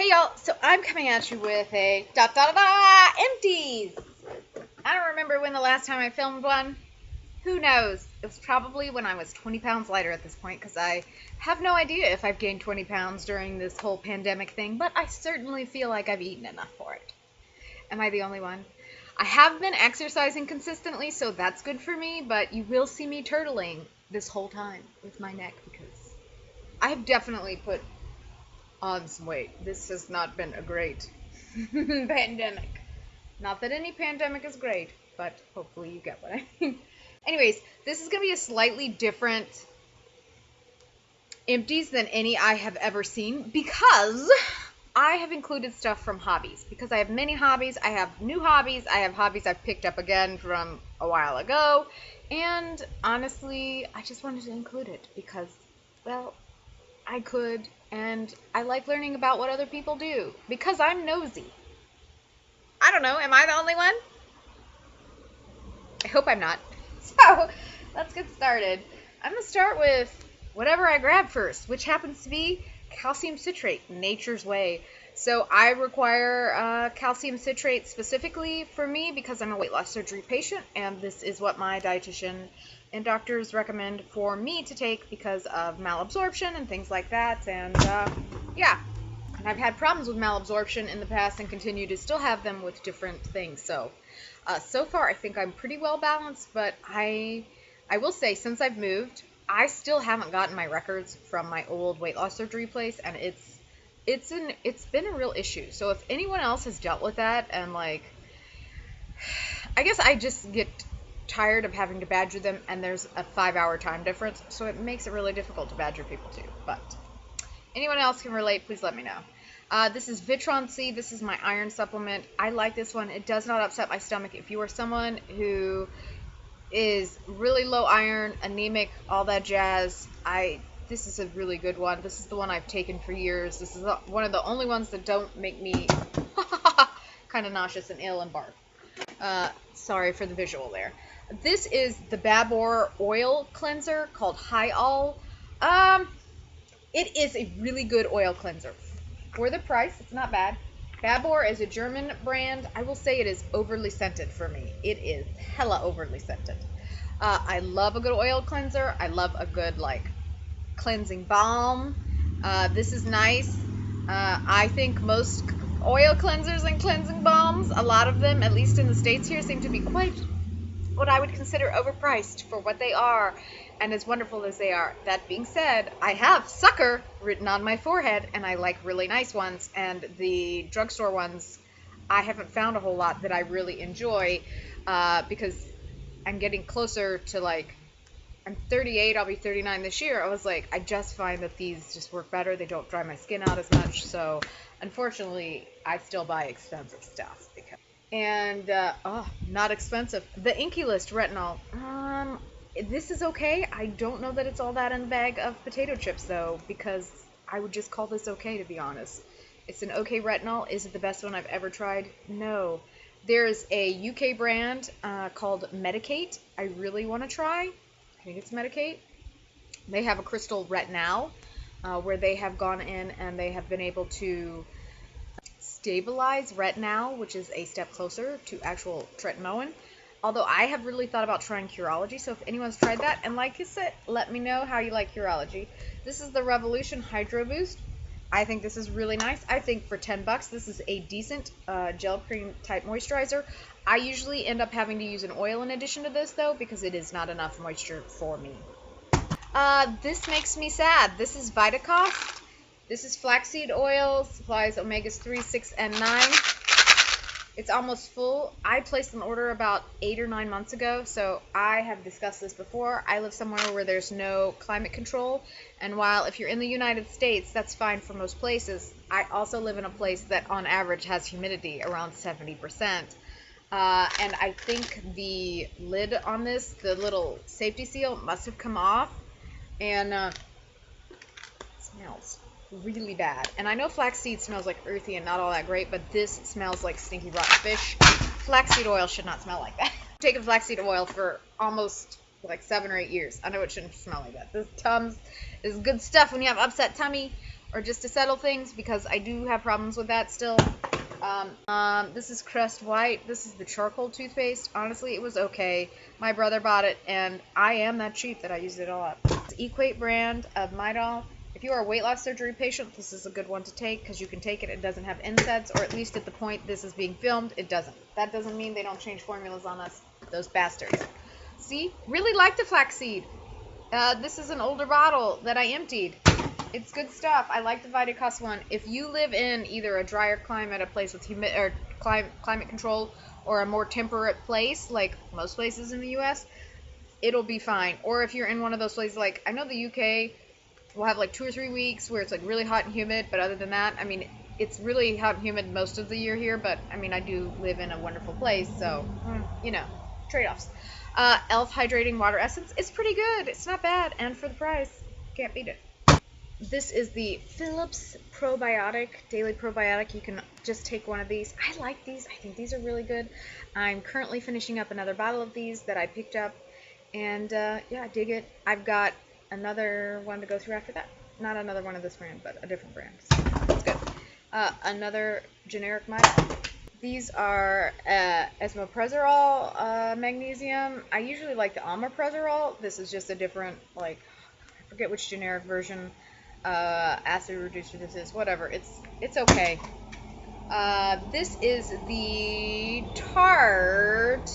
Hey y'all, so I'm coming at you with a Empties. I don't remember when the last time I filmed one. Who knows? It was probably when I was 20 pounds lighter at this point, because I have no idea if I've gained 20 pounds during this whole pandemic thing, but I certainly feel like I've eaten enough for it. Am I the only one? I have been exercising consistently, so that's good for me, but you will see me turtling this whole time with my neck, because I have definitely put on some weight. This has not been a great pandemic. Not that any pandemic is great, but hopefully you get what I mean. Anyways, this is going to be a slightly different Empties than any I have ever seen, because I have included stuff from hobbies. Because I have many hobbies, I have new hobbies, I have hobbies I've picked up again from a while ago, and honestly, I just wanted to include it because, well, I could, and I like learning about what other people do, because I'm nosy. I don't know, am I the only one? I hope I'm not. So, let's get started. I'm going to start with whatever I grab first, which happens to be calcium citrate, nature's way. So I require calcium citrate specifically for me because I'm a weight loss surgery patient, and this is what my dietitian and doctors recommend for me to take because of malabsorption and things like that. And yeah, and I've had problems with malabsorption in the past and continue to still have them with different things. So so far I think I'm pretty well balanced, but I will say, since I've moved, I still haven't gotten my records from my old weight loss surgery place, and it's been a real issue. So if anyone else has dealt with that, and like, I guess I just get tired of having to badger them, and there's a 5-hour time difference, so it makes it really difficult to badger people too. But anyone else can relate, please let me know. This is Vitron C. This is my iron supplement. I like this one. It does not upset my stomach. If you are someone who is really low iron, anemic, all that jazz, this is a really good one. This is the one I've taken for years. This is one of the only ones that don't make me kind of nauseous and ill and barf. Sorry for the visual there. This is the Babor Oil Cleanser called High All. It is a really good oil cleanser. For the price, it's not bad. Babor is a German brand. I will say it is overly scented for me. It is hella overly scented. I love a good oil cleanser. I love a good, like, cleansing balm. This is nice. I think most oil cleansers and cleansing balms, a lot of them, at least in the States here, seem to be quite what I would consider overpriced for what they are, and as wonderful as they are. That being said, I have Sucker written on my forehead, and I like really nice ones, and the drugstore ones, I haven't found a whole lot that I really enjoy, because I'm getting closer to, like, I'm 38, I'll be 39 this year. I was like, I just find that these just work better. They don't dry my skin out as much, so unfortunately, I still buy expensive stuff. And, not expensive. The Inky List Retinol. This is okay. I don't know that it's all that in the bag of potato chips, though, because I would just call this okay, to be honest. It's an okay retinol. Is it the best one I've ever tried? No. There's a UK brand called Medicate I really want to try. I think it's Medicate. They have a crystal retinol where they have gone in and they have been able to stabilize retinol, which is a step closer to actual tretinoin. Although I have really thought about trying Curology, so if anyone's tried that and likes it, let me know how you like Curology. This is the Revolution Hydro Boost. I think this is really nice. I think for $10, this is a decent gel cream type moisturizer. I usually end up having to use an oil in addition to this, though, because it is not enough moisture for me. This makes me sad. This is Vitacost. This is Flaxseed Oil, supplies omegas 3, 6, and 9. It's almost full. I placed an order about 8 or 9 months ago, so I have discussed this before. I live somewhere where there's no climate control, and while if you're in the United States, that's fine for most places, I also live in a place that on average has humidity around 70%. And I think the lid on this, the little safety seal, must have come off, and it smells really bad. And I know flaxseed smells like earthy and not all that great, but this smells like stinky rotten fish. Flaxseed oil should not smell like that. I've taken flaxseed oil for almost like 7 or 8 years. I know it shouldn't smell like that. This Tums is good stuff when you have upset tummy or just to settle things, because I do have problems with that still. This is Crest White. This is the charcoal toothpaste. Honestly, it was okay. My brother bought it, and I am that cheap that I used it a lot. It's Equate brand of Midol. If you are a weight loss surgery patient, this is a good one to take because you can take it. It doesn't have NSAIDs, or at least at the point this is being filmed, it doesn't. That doesn't mean they don't change formulas on us, those bastards. See? Really like the flaxseed. This is an older bottle that I emptied. It's good stuff. I like the Viticos one. If you live in either a drier climate, a place with climate control, or a more temperate place, like most places in the U.S., it'll be fine. Or if you're in one of those places, like I know the U.K. will have like 2 or 3 weeks where it's like really hot and humid, but other than that, I mean, it's really hot and humid most of the year here, but I mean, I do live in a wonderful place, so, you know, trade-offs. Elf Hydrating Water Essence is pretty good. It's not bad, and for the price, can't beat it. This is the Philips Probiotic, Daily Probiotic. You can just take one of these. I like these. I think these are really good. I'm currently finishing up another bottle of these that I picked up, and yeah, I dig it. I've got another one to go through after that. Not another one of this brand, but a different brand. So it's good. Another generic Midol. These are esomeprazole magnesium. I usually like the omeprazole. This is just a different, like, I forget which generic version. Acid reducer this is. Whatever. It's okay. This is the Tarte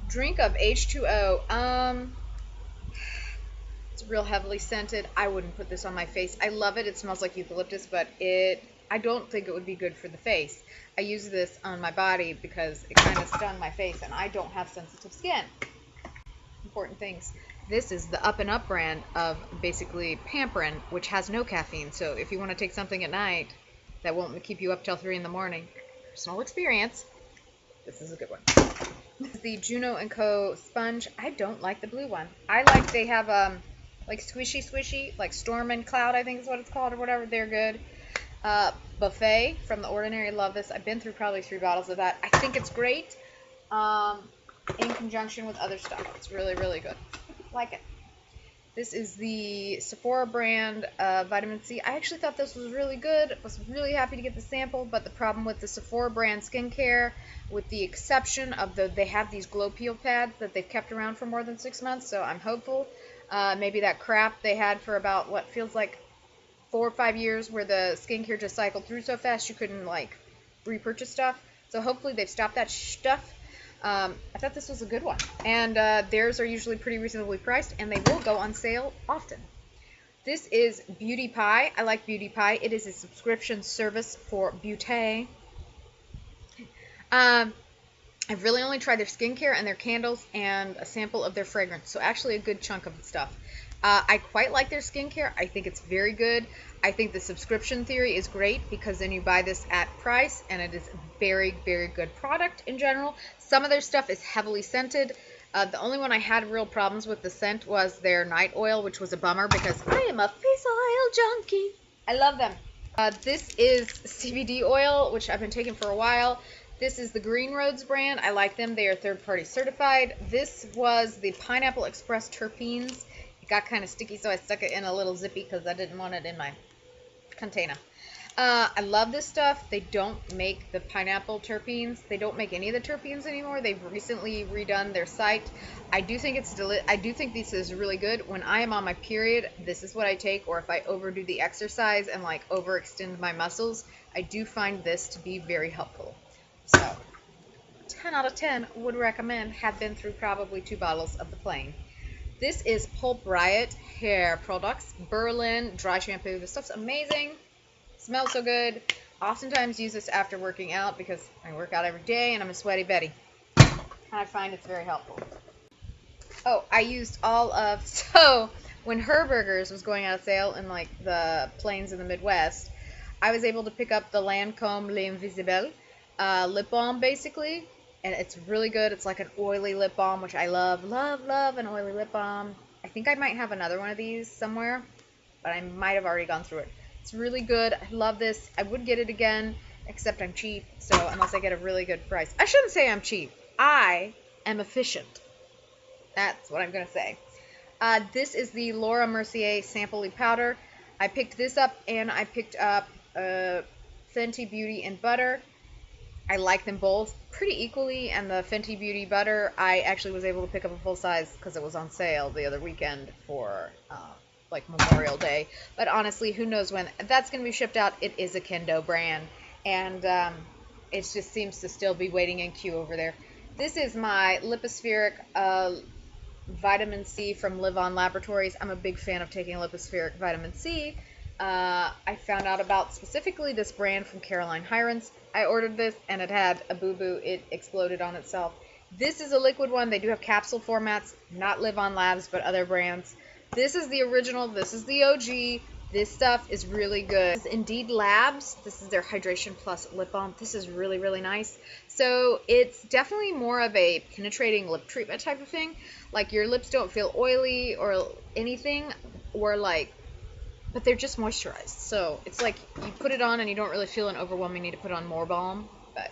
Drink of H2O. It's real heavily scented. I wouldn't put this on my face. I love it. It smells like eucalyptus, but I don't think it would be good for the face. I use this on my body because it kind of stung my face, and I don't have sensitive skin. Important things. This is the Up and Up brand of basically Pamperin, which has no caffeine. So if you want to take something at night that won't keep you up till 3 in the morning, personal experience, this is a good one. This is the Juno & Co. sponge. I don't like the blue one. I like, they have like squishy, like Storm and Cloud, I think is what it's called, or whatever. They're good. Buffet from The Ordinary. Love this. I've been through probably 3 bottles of that. I think it's great in conjunction with other stuff. It's really, really good. Like it. This is the Sephora brand vitamin C. I actually thought this was really good. I was really happy to get the sample, but the problem with the Sephora brand skincare, with the exception of they have these glow peel pads that they've kept around for more than 6 months, so I'm hopeful. Maybe that crap they had for about what feels like 4 or 5 years, where the skincare just cycled through so fast you couldn't like repurchase stuff. So hopefully they've stopped that stuff. I thought this was a good one, and theirs are usually pretty reasonably priced, and they will go on sale often. This is Beauty Pie. I like Beauty Pie. It is a subscription service for beauty. I've really only tried their skincare and their candles and a sample of their fragrance, so actually a good chunk of the stuff. I quite like their skincare. I think it's very good. I think the subscription theory is great because then you buy this at price, and it is a very, very good product in general. Some of their stuff is heavily scented. The only one I had real problems with the scent was their night oil, which was a bummer because I am a face oil junkie. I love them. This is CBD oil, which I've been taking for a while. This is the Green Roads brand. I like them. They are third-party certified. This was the Pineapple Express Terpenes. It got kind of sticky, so I stuck it in a little zippy because I didn't want it in my container. I love this stuff. They don't make the pineapple terpenes. They don't make any of the terpenes anymore. They've recently redone their site. I do think I do think this is really good. When I am on my period, this is what I take, or if I overdo the exercise and like overextend my muscles, I do find this to be very helpful. So 10 out of 10 would recommend. Have been through probably 2 bottles of the plain. This is Pulp Riot Hair Products Berlin Dry Shampoo. This stuff's amazing. Smells so good. Oftentimes use this after working out because I work out every day and I'm a sweaty Betty. And I find it's very helpful. Oh, I used so when Herberger's was going out of sale in like the plains in the Midwest, I was able to pick up the Lancome Lag Invisible lip balm basically. And it's really good. It's like an oily lip balm, which I love. Love an oily lip balm. I think I might have another one of these somewhere, but I might have already gone through it. It's really good. I love this. I would get it again, except I'm cheap, so unless I get a really good price. I shouldn't say I'm cheap. I am efficient. That's what I'm going to say. This is the Laura Mercier Sampley Powder. I picked this up, and I picked up Fenty Beauty and Butter. I like them both pretty equally, and the Fenty Beauty Butter, I actually was able to pick up a full size because it was on sale the other weekend for like Memorial Day. But honestly, who knows when that's going to be shipped out. It is a Kendo brand, and it just seems to still be waiting in queue over there. This is my Lipospheric vitamin C from Live On Laboratories. I'm a big fan of taking Lipospheric vitamin C. I found out about specifically this brand from Caroline Hirons. I ordered this, and it had a boo-boo. It exploded on itself. This is a liquid one. They do have capsule formats, not Live On Labs, but other brands. This is the original. This is the OG. This stuff is really good. This is Indeed Labs. This is their Hydration Plus Lip Balm. This is really, really nice. So it's definitely more of a penetrating lip treatment type of thing. Like your lips don't feel oily or anything, or like, but they're just moisturized. So it's like you put it on and you don't really feel an overwhelming need to put on more balm. But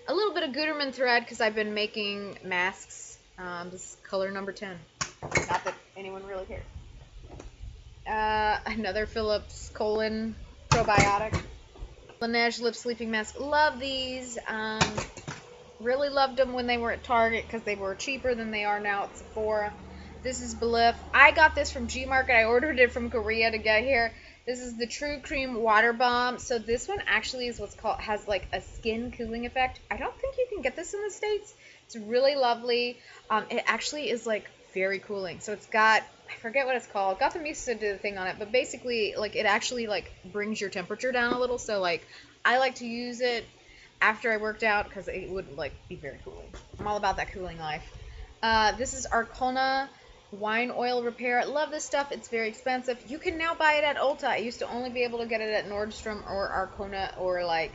a little bit of Gutermann thread because I've been making masks. This is color number 10. Not that anyone really cares. Another Philips Colon Probiotic. Laneige Lip Sleeping Mask. Love these. Really loved them when they were at Target because they were cheaper than they are now at Sephora. This is Belif. I got this from G Market. I ordered it from Korea to get here. This is the True Cream Water Balm. So this one actually is what's called, has like a skin cooling effect. I don't think you can get this in the States. It's really lovely. It actually is like very cooling. So it's got, I forget what it's called. Got the Misa to do the thing on it, but basically like it actually like brings your temperature down a little. So like I like to use it after I worked out because it would like be very cooling. I'm all about that cooling life. This is Arcona Wine Oil Repair. I love this stuff. It's very expensive. You can now buy it at Ulta. I used to only be able to get it at Nordstrom or Arcona or like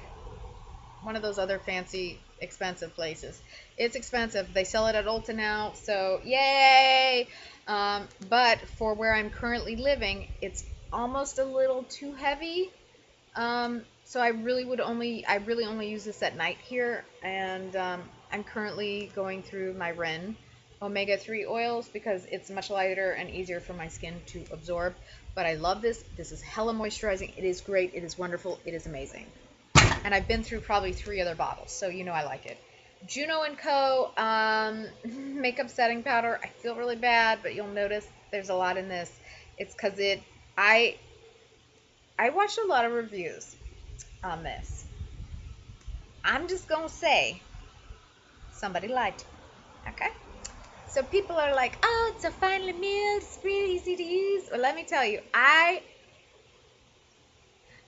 one of those other fancy expensive places. It's expensive. They sell it at Ulta now, so yay! But for where I'm currently living, it's almost a little too heavy. So I really only use this at night here, and I'm currently going through my Ren omega-3 oils because it's much lighter and easier for my skin to absorb. But I love this. This is hella moisturizing. It is great. It is wonderful. It is amazing. And I've been through probably 3 other bottles, so you know I like it. Juno & Co. Makeup setting powder. I feel really bad, but you'll notice there's a lot in this. It's because I watched a lot of reviews on this. I'm just going to say somebody lied to me, okay? So people are like, oh, it's so finely milled, it's really easy to use. Well, let me tell you, I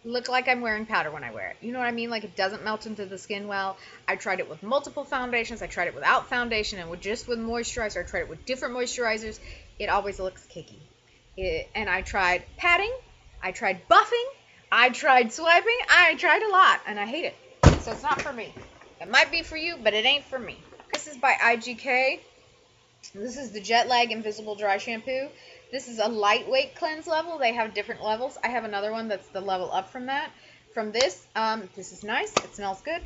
look like I'm wearing powder when I wear it. You know what I mean? Like it doesn't melt into the skin well. I tried it with multiple foundations. I tried it without foundation and just with moisturizer. I tried it with different moisturizers. It always looks cakey. And I tried patting. I tried buffing. I tried swiping. I tried a lot, and I hate it. So it's not for me. It might be for you, but it ain't for me. This is by IGK. This is the Jet Lag Invisible Dry Shampoo. This is a lightweight cleanse level. They have different levels. I have another one that's the level up from that. From this, this is nice. It smells good.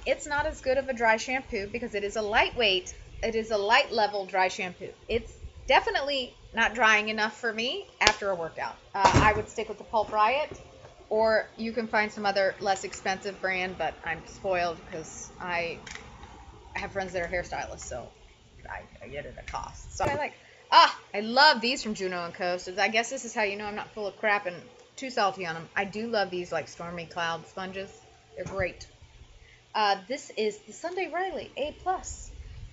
It's not as good of a dry shampoo because it is a lightweight. It is a light level dry shampoo. It's definitely not drying enough for me after a workout. I would stick with the Pulp Riot, or you can find some other less expensive brand, but I'm spoiled because I have friends that are hairstylists, so I get it at cost. So I love these from Juno & Co. So I guess this is how you know I'm not full of crap and too salty on them. I do love these like Stormy Cloud sponges. They're great. This is the Sunday Riley A+.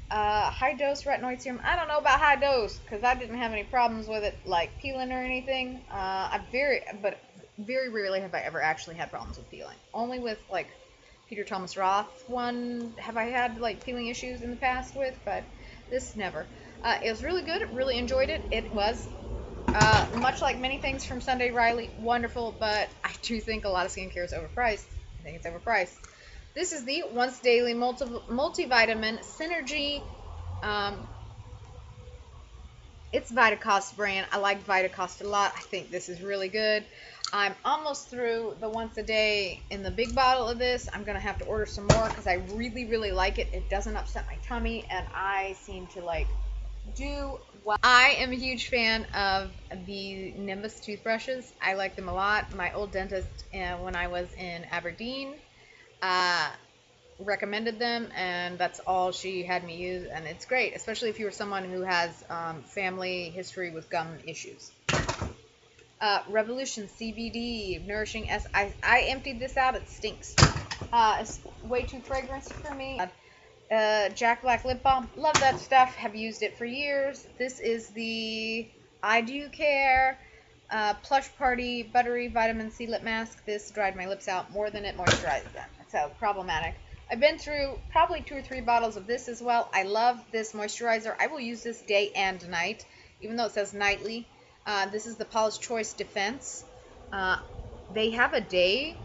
High dose retinoid serum. I don't know about high dose because I didn't have any problems with it like peeling or anything. Very rarely have I ever actually had problems with peeling. Only with like Peter Thomas Roth one have I had like peeling issues in the past with, but this never. It was really good. Really enjoyed it. It was much like many things from Sunday Riley, wonderful, but I do think a lot of skincare is overpriced. I think it's overpriced. This is the Once Daily Multivitamin Synergy. It's Vitacost brand. I like Vitacost a lot. I think this is really good. I'm almost through the once a day in the big bottle of this. I'm going to have to order some more because I really, really like it. It doesn't upset my tummy, and I seem to like do I am a huge fan of the Nimbus toothbrushes. I like them a lot. My old dentist, when I was in Aberdeen, uh, recommended them, and that's all she had me use, and it's great, especially if you are someone who has family history with gum issues. Revolution CBD Nourishing S. I emptied this out. It stinks. It's way too fragrance for me. Jack Black Lip Balm. Love that stuff. Have used it for years. This is the I Do Care Plush Party Buttery Vitamin C Lip Mask. This dried my lips out more than it moisturized them. So problematic. I've been through probably 2 or 3 bottles of this as well. I love this moisturizer. I will use this day and night, even though it says nightly. This is the Paula's Choice Defense. They have a day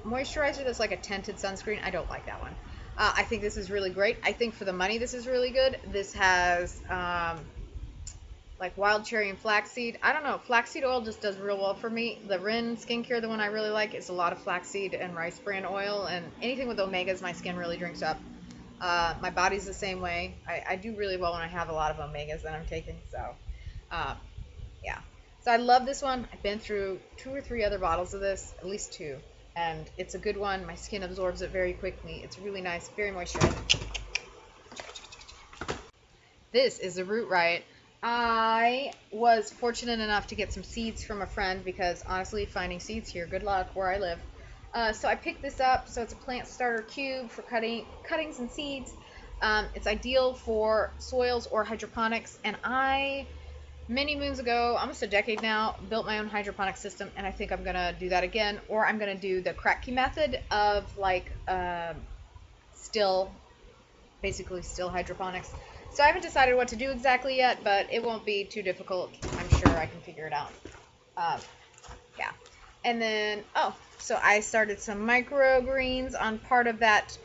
moisturizer that's like a tinted sunscreen. I don't like that one. I think this is really great. I think for the money, this is really good. This has like wild cherry and flaxseed. I don't know. Flaxseed oil just does real well for me. The Rin skincare, the one I really like, is a lot of flaxseed and rice bran oil. And anything with omegas, my skin really drinks up. My body's the same way. I do really well when I have a lot of omegas that I'm taking. So, yeah. So I love this one. I've been through 2 or 3 other bottles of this, at least 2. And it's a good one. My skin absorbs it very quickly. It's really nice, very moisturizing. This is a Root Riot. I was fortunate enough to get some seeds from a friend because honestly, finding seeds here, good luck where I live. So I picked this up. So it's a plant starter cube for cuttings and seeds. It's ideal for soils or hydroponics. And many moons ago, almost a decade now, built my own hydroponic system, and I think I'm going to do that again, or I'm going to do the crack key method of like basically still hydroponics. So I haven't decided what to do exactly yet, but it won't be too difficult. I'm sure I can figure it out. Yeah. And then, so I started some microgreens on part of that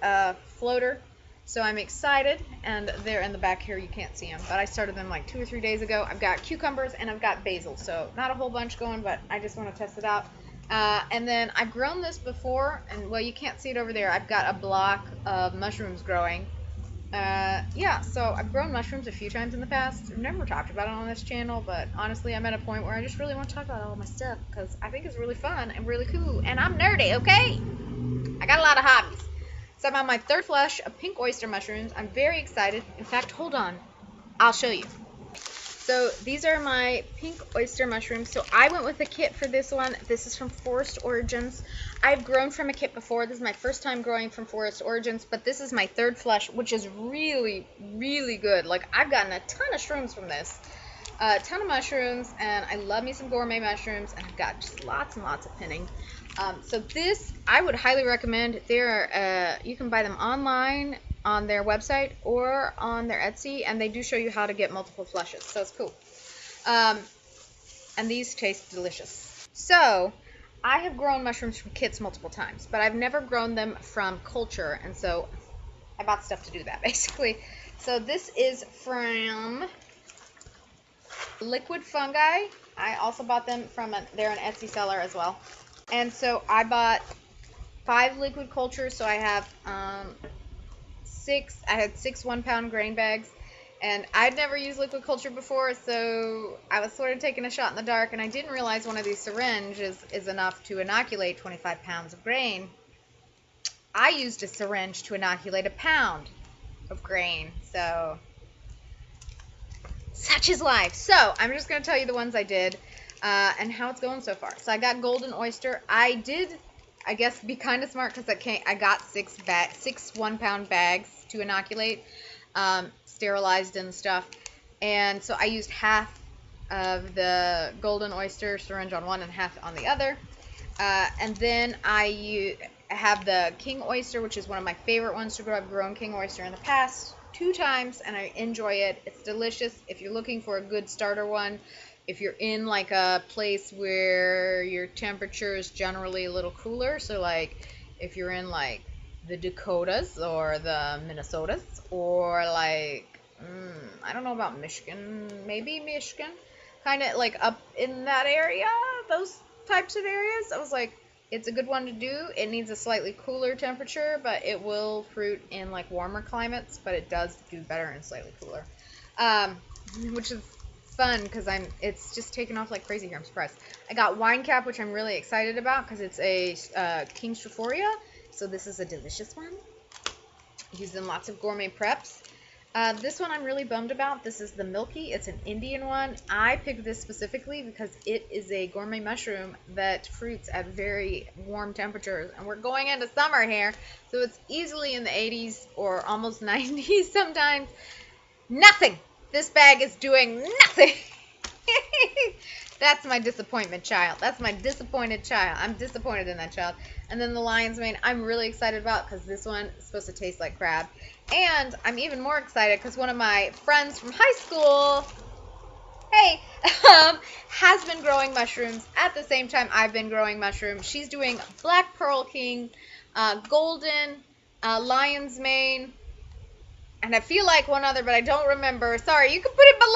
floater. So I'm excited, and they're in the back here. You can't see them, but I started them like 2 or 3 days ago. I've got cucumbers and I've got basil, so not a whole bunch going, but I just want to test it out. And then I've grown this before, and well, you can't see it over there. I've got a block of mushrooms growing. Yeah, so I've grown mushrooms a few times in the past. I've never talked about it on this channel, but honestly, I'm at a point where I just really want to talk about all of my stuff because I think it's really fun and really cool, and I'm nerdy, okay? I got a lot of hobbies. So I'm on my 3rd flush of pink oyster mushrooms. I'm very excited. In fact, hold on. I'll show you. So these are my pink oyster mushrooms. So I went with a kit for this one. This is from Forest Origins. I've grown from a kit before. This is my first time growing from Forest Origins, but this is my 3rd flush, which is really, really good. Like, I've gotten a ton of shrooms from this. A ton of mushrooms, and I love me some gourmet mushrooms, and I've got just lots and lots of pinning. So this, I would highly recommend. You can buy them online on their website or on their Etsy, and they do show you how to get multiple flushes, so it's cool. And these taste delicious. So I have grown mushrooms from kits multiple times, but I've never grown them from culture, and so I bought stuff to do that, basically. So this is from Liquid Fungi. I also bought them from they're an Etsy seller as well. And so I bought 5 liquid cultures, so I have 6. I had 6 1-pound grain bags, and I'd never used liquid culture before, so I was sort of taking a shot in the dark, and I didn't realize one of these syringes is enough to inoculate 25 pounds of grain. I used a syringe to inoculate a pound of grain, so such is life. So I'm just going to tell you the ones I did. And how it's going so far. So I got golden oyster. I did, I guess, be kind of smart because I got 6 1-pound bags to inoculate, sterilized and stuff. And so I used half of the golden oyster syringe on one and half on the other. And then I have the king oyster, which is one of my favorite ones to grow. I've grown king oyster in the past 2 times, and I enjoy it. It's delicious. If you're looking for a good starter one, if you're in like a place where your temperature is generally a little cooler, so like if you're in like the Dakotas or the Minnesotas or like, I don't know about Michigan, maybe Michigan, kind of like up in that area, those types of areas, I was like, it's a good one to do. It needs a slightly cooler temperature, but it will fruit in like warmer climates, but it does do better in slightly cooler, which is fun because it's just taken off like crazy here. I'm surprised. I got Wine Cap, which I'm really excited about because it's a King's Treforia. So this is a delicious one. Used in lots of gourmet preps. This one I'm really bummed about. This is the Milky. It's an Indian one. I picked this specifically because it is a gourmet mushroom that fruits at very warm temperatures. And we're going into summer here, so it's easily in the 80s or almost 90s sometimes. Nothing! This bag is doing nothing! That's my disappointment child. That's my disappointed child. I'm disappointed in that child. And then the lion's mane, I'm really excited about because this one is supposed to taste like crab. And I'm even more excited because one of my friends from high school, hey, has been growing mushrooms at the same time I've been growing mushrooms. She's doing Black Pearl King, Golden, Lion's Mane, and I feel like one other, but I don't remember. Sorry, you can put it below.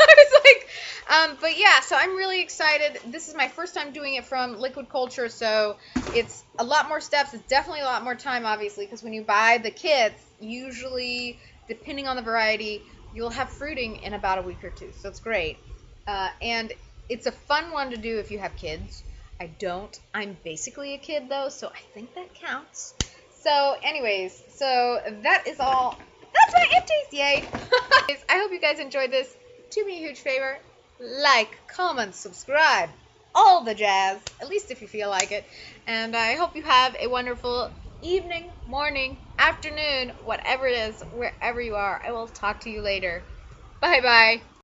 I was like, but yeah, so I'm really excited. This is my first time doing it from liquid culture, so it's a lot more steps. It's definitely a lot more time, obviously, because when you buy the kits, usually, depending on the variety, you'll have fruiting in about a week or two, so it's great. And it's a fun one to do if you have kids. I don't. I'm basically a kid, though, so I think that counts. So, anyways, so that is all. That's my empties, yay! I hope you guys enjoyed this. Do me a huge favor. Like, comment, subscribe. All the jazz. At least if you feel like it. And I hope you have a wonderful evening, morning, afternoon, whatever it is, wherever you are. I will talk to you later. Bye-bye.